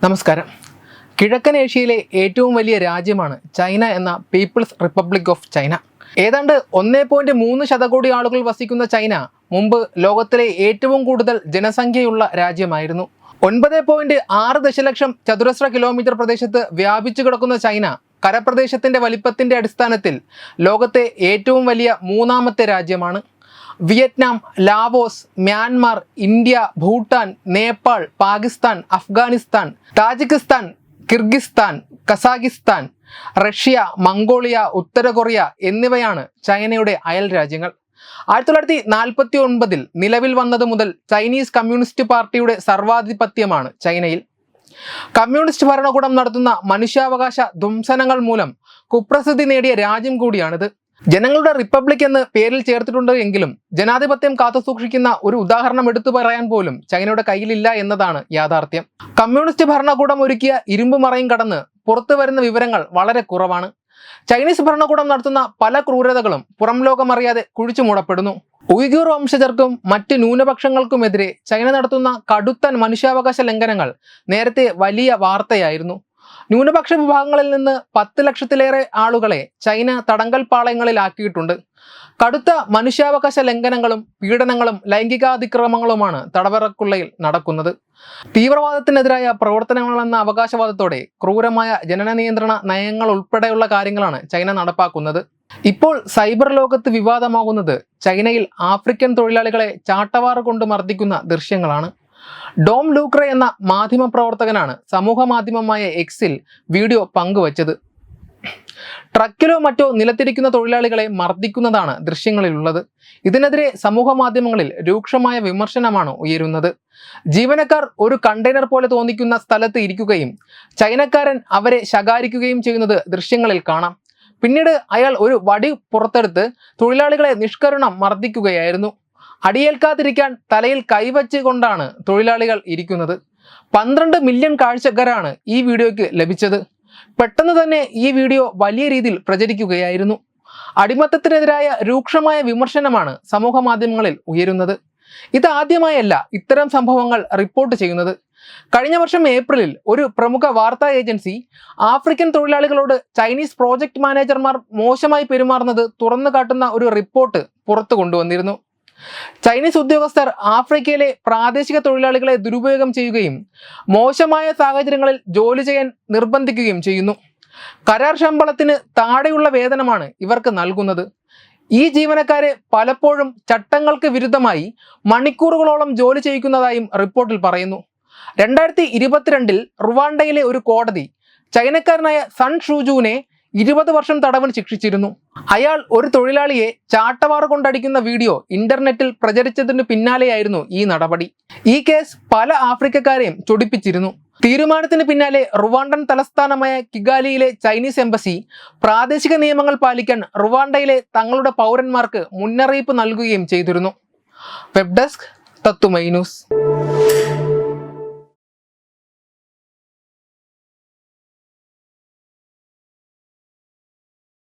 നമസ്കാരം. കിഴക്കൻ ഏഷ്യയിലെ ഏറ്റവും വലിയ രാജ്യമാണ് ചൈന എന്ന പീപ്പിൾസ് റിപ്പബ്ലിക് ഓഫ് ചൈന. ഏതാണ്ട് 1.3 ശതകോടി ആളുകൾ വസിക്കുന്ന ചൈന മുമ്പ് ലോകത്തിലെ ഏറ്റവും കൂടുതൽ ജനസംഖ്യയുള്ള രാജ്യമായിരുന്നു. 9.6 ദശലക്ഷം ചതുരശ്ര കിലോമീറ്റർ പ്രദേശത്ത് വ്യാപിച്ചു കിടക്കുന്ന ചൈന കരപ്രദേശത്തിൻ്റെ വലിപ്പത്തിൻ്റെ അടിസ്ഥാനത്തിൽ ലോകത്തെ ഏറ്റവും വലിയ മൂന്നാമത്തെ രാജ്യമാണ്. Vietnam, Laos, Myanmar, India, Bhutan, Nepal, Pakistan, Afghanistan, Tajikistan, Kyrgyzstan, Kazakhstan, Russia, Mongolia, ഉത്തര കൊറിയ എന്നിവയാണ് ചൈനയുടെ അയൽ രാജ്യങ്ങൾ. 1949 നിലവിൽ വന്നത് മുതൽ ചൈനീസ് കമ്മ്യൂണിസ്റ്റ് പാർട്ടിയുടെ സർവാധിപത്യമാണ് ചൈനയിൽ. കമ്മ്യൂണിസ്റ്റ് ഭരണകൂടം നടത്തുന്ന മനുഷ്യാവകാശ ധ്വംസനങ്ങൾ മൂലം കുപ്രസിദ്ധി നേടിയ രാജ്യം കൂടിയാണിത്. ജനങ്ങളുടെ റിപ്പബ്ലിക് എന്ന് പേരിൽ ചേർത്തിട്ടുണ്ട് എങ്കിലും ജനാധിപത്യം കാത്തുസൂക്ഷിക്കുന്ന ഒരു ഉദാഹരണം എടുത്തു പറയാൻ പോലും ചൈനയുടെ കയ്യിലില്ല എന്നതാണ് യാഥാർത്ഥ്യം. കമ്മ്യൂണിസ്റ്റ് ഭരണകൂടം ഒരുക്കിയ ഇരുമ്പ് മറയും കടന്ന് പുറത്തു വരുന്ന വിവരങ്ങൾ വളരെ കുറവാണ്. ചൈനീസ് ഭരണകൂടം നടത്തുന്ന പല ക്രൂരതകളും പുറം ലോകമറിയാതെ കുഴിച്ചു മൂടപ്പെടുന്നു. ഉയ്ഗൂർ വംശജർക്കും മറ്റ് ന്യൂനപക്ഷങ്ങൾക്കുമെതിരെ ചൈന നടത്തുന്ന കടുത്ത മനുഷ്യാവകാശ ലംഘനങ്ങൾ നേരത്തെ വലിയ വാർത്തയായിരുന്നു. ന്യൂനപക്ഷ വിഭാഗങ്ങളിൽ നിന്ന് 10 ലക്ഷത്തിലേറെ ആളുകളെ ചൈന തടങ്കൽ പാളയങ്ങളിലാക്കിയിട്ടുണ്ട്. കടുത്ത മനുഷ്യാവകാശ ലംഘനങ്ങളും പീഡനങ്ങളും ലൈംഗികാതിക്രമങ്ങളുമാണ് തടവറക്കുള്ളയിൽ നടക്കുന്നത്. തീവ്രവാദത്തിനെതിരായ പ്രവർത്തനങ്ങളെന്ന അവകാശവാദത്തോടെ ക്രൂരമായ ജനന നിയന്ത്രണ നയങ്ങൾ ഉൾപ്പെടെയുള്ള കാര്യങ്ങളാണ് ചൈന നടപ്പാക്കുന്നത്. ഇപ്പോൾ സൈബർ ലോകത്ത് വിവാദമാകുന്നത് ചൈനയിൽ ആഫ്രിക്കൻ തൊഴിലാളികളെ ചാട്ടവാറ് കൊണ്ട് മർദ്ദിക്കുന്ന ദൃശ്യങ്ങളാണ്. ഡോം ലൂക്രെ എന്ന മാധ്യമ പ്രവർത്തകനാണ് സമൂഹ മാധ്യമമായ എക്സിൽ വീഡിയോ പങ്കുവച്ചത്. ട്രക്കിലോ മറ്റോ നിലത്തിരിക്കുന്ന തൊഴിലാളികളെ മർദ്ദിക്കുന്നതാണ് ദൃശ്യങ്ങളിലുള്ളത്. ഇതിനെതിരെ സമൂഹ മാധ്യമങ്ങളിൽ രൂക്ഷമായ വിമർശനമാണ് ഉയരുന്നത്. ജീവനക്കാർ ഒരു കണ്ടെയ്നർ പോലെ തോന്നിക്കുന്ന സ്ഥലത്ത് ഇരിക്കുകയും ചൈനക്കാരൻ അവരെ ശകാരിക്കുകയും ചെയ്യുന്നത് ദൃശ്യങ്ങളിൽ കാണാം. പിന്നീട് അയാൾ ഒരു വടി പുറത്തെടുത്ത് തൊഴിലാളികളെ നിഷ്കരുണം മർദ്ദിക്കുകയായിരുന്നു. അടിയേൽക്കാതിരിക്കാൻ തലയിൽ കൈവച്ച് കൊണ്ടാണ് തൊഴിലാളികൾ ഇരിക്കുന്നത്. 12 മില്യൺ കാഴ്ചക്കാരാണ് ഈ വീഡിയോയ്ക്ക് ലഭിച്ചത്. പെട്ടെന്ന് തന്നെ ഈ വീഡിയോ വലിയ രീതിയിൽ പ്രചരിക്കുകയായിരുന്നു. അടിമത്തത്തിനെതിരായ രൂക്ഷമായ വിമർശനമാണ് സമൂഹ മാധ്യമങ്ങളിൽ ഉയരുന്നത്. ഇതാദ്യമായല്ല ഇത്തരം സംഭവങ്ങൾ റിപ്പോർട്ട് ചെയ്യുന്നത്. കഴിഞ്ഞ വർഷം ഏപ്രിലിൽ ഒരു പ്രമുഖ വാർത്താ ഏജൻസി ആഫ്രിക്കൻ തൊഴിലാളികളോട് ചൈനീസ് പ്രോജക്റ്റ് മാനേജർമാർ മോശമായി പെരുമാറുന്നത് തുറന്നു കാട്ടുന്ന ഒരു റിപ്പോർട്ട് പുറത്തു കൊണ്ടുവന്നിരുന്നു. ചൈനീസ് ഉദ്യോഗസ്ഥർ ആഫ്രിക്കയിലെ പ്രാദേശിക തൊഴിലാളികളെ ദുരുപയോഗം ചെയ്യുകയും മോശമായ സാഹചര്യങ്ങളിൽ ജോലി ചെയ്യാൻ നിർബന്ധിക്കുകയും ചെയ്യുന്നു. കരാർ ശമ്പളത്തിന് താഴെയുള്ള വേതനമാണ് ഇവർക്ക് നൽകുന്നത്. ഈ ജീവനക്കാരെ പലപ്പോഴും ചട്ടങ്ങൾക്ക് വിരുദ്ധമായി മണിക്കൂറുകളോളം ജോലി ചെയ്യിക്കുന്നതായും റിപ്പോർട്ടിൽ പറയുന്നു. 2022 റുവാണ്ടയിലെ ഒരു കോടതി ചൈനക്കാരനായ സൺ ഷൂജുവിനെ 20 വർഷം തടവിന് ശിക്ഷിച്ചിരുന്നു. അയാൾ ഒരു തൊഴിലാളിയെ ചാട്ടവാറ് കൊണ്ടടിക്കുന്ന വീഡിയോ ഇന്റർനെറ്റിൽ പ്രചരിച്ചതിന് പിന്നാലെയായിരുന്നു ഈ നടപടി. ഈ കേസ് പല ആഫ്രിക്കക്കാരെയും ചൊടിപ്പിച്ചിരുന്നു. തീരുമാനത്തിന് പിന്നാലെ റുവാണ്ടൻ തലസ്ഥാനമായ കിഗാലിയിലെ ചൈനീസ് എംബസി പ്രാദേശിക നിയമങ്ങൾ പാലിക്കാൻ റുവാണ്ടയിലെ തങ്ങളുടെ പൗരന്മാർക്ക് മുന്നറിയിപ്പ് നൽകുകയും ചെയ്തിരുന്നു. Web desk Thathumai news.